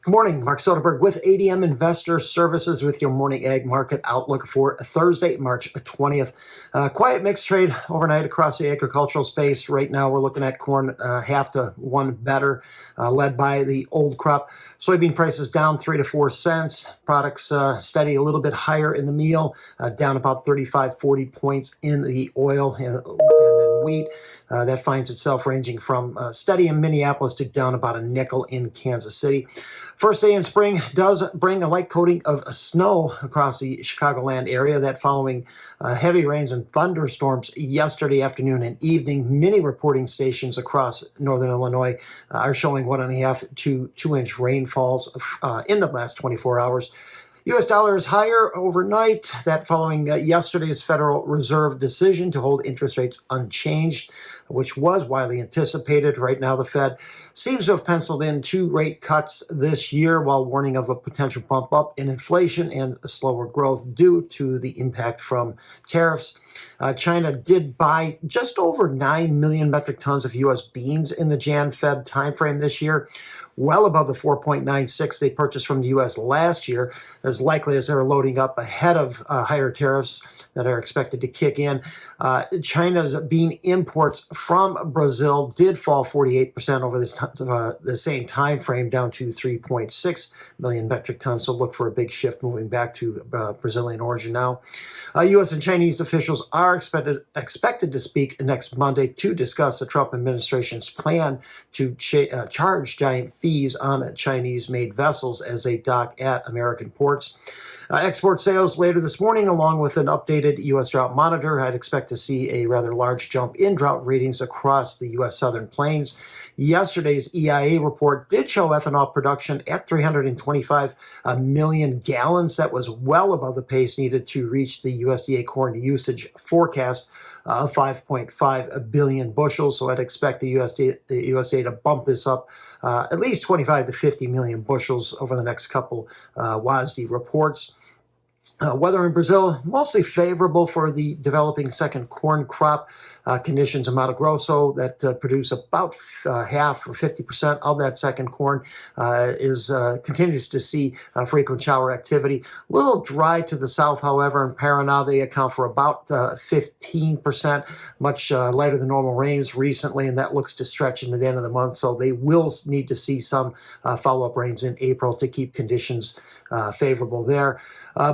Good morning, Mark Soderberg with ADM Investor Services with your morning ag market outlook for Thursday, March 20th. Quiet mixed trade overnight across the agricultural space. Right now, we're looking at corn half to one better, led by the old crop. Soybean prices down 3 to 4 cents. Products steady a little bit higher in the meal, down about 35, 40 points in the oil and in wheat. That finds itself ranging from steady in Minneapolis to down about a nickel in Kansas City. First day in spring does bring a light coating of snow across the Chicagoland area. That following heavy rains and thunderstorms yesterday afternoon and evening. Many reporting stations across northern Illinois are showing 1.5 to 2 inch rainfalls in the last 24 hours. U.S. dollar is higher overnight. That following yesterday's Federal Reserve decision to hold interest rates unchanged, which was widely anticipated. Right now, the Fed seems to have penciled in 2 rate cuts this year while warning of a potential bump up in inflation and slower growth due to the impact from tariffs. China did buy just over 9 million metric tons of U.S. beans in the Jan-Feb timeframe this year, well above the 4.96 they purchased from the U.S. last year, as likely as they're loading up ahead of higher tariffs that are expected to kick in. China's bean imports from Brazil did fall 48% over the same time frame, down to 3.6 million metric tons. So look for a big shift moving back to Brazilian origin now. U.S. and Chinese officials are expected to speak next Monday to discuss the Trump administration's plan to charge giant fees on Chinese-made vessels as they dock at American ports. Export sales later this morning, along with an updated U.S. drought monitor. I'd expect to see a rather large jump in drought readings across the U.S. southern plains. Yesterday's EIA report did show ethanol production at 325 million gallons. That was well above the pace needed to reach the USDA corn usage forecast of 5.5 billion bushels. So I'd expect the USDA to bump this up at least 25 to 50 million bushels over the next couple WASDE reports. Weather in Brazil, mostly favorable for the developing second corn crop. Conditions in Mato Grosso that produce about half or 50% of that second corn continues to see frequent shower activity. A little dry to the south, however. In Paraná, they account for about 15%, much lighter than normal rains recently, and that looks to stretch into the end of the month. So they will need to see some follow-up rains in April to keep conditions favorable there.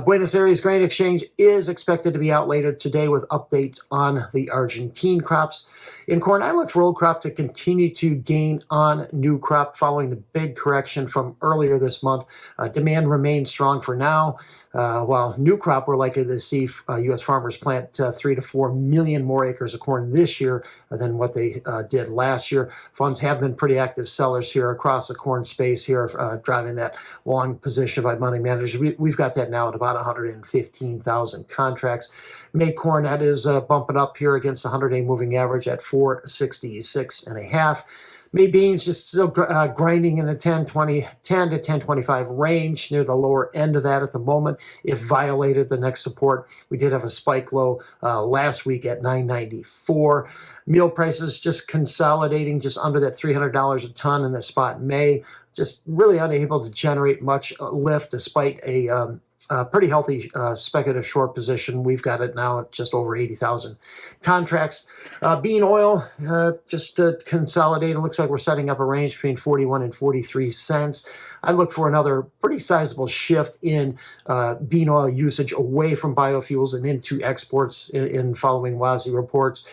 Buenos Aires Grain Exchange is expected to be out later today with updates on the Argentine crops. In corn, I look for old crop to continue to gain on new crop following the big correction from earlier this month. Demand remains strong for now. While new crop, we're likely to see U.S. farmers plant 3 to 4 million more acres of corn this year than what they did last year. Funds have been pretty active sellers here across the corn space here, driving that long position by money managers. We've got that now at about 115,000 contracts. May corn, that is bumping up here against the 100-day moving average at 466.5. May beans just still grinding in the 10 to 10.25 range, near the lower end of that at the moment. If violated the next support, we did have a spike low last week at 9.94. Meal prices just consolidating just under that $300 a ton in the spot May. Just really unable to generate much lift despite a pretty healthy speculative short position. We've got it now at just over 80,000 contracts. Bean oil just consolidating. Looks like we're setting up a range between 41 and 43 cents. I look for another pretty sizable shift in bean oil usage away from biofuels and into exports in following WASDE reports.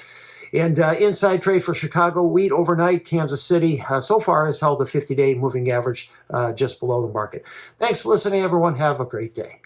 And inside trade for Chicago wheat overnight, Kansas City so far has held the 50-day moving average just below the market. Thanks for listening, everyone. Have a great day.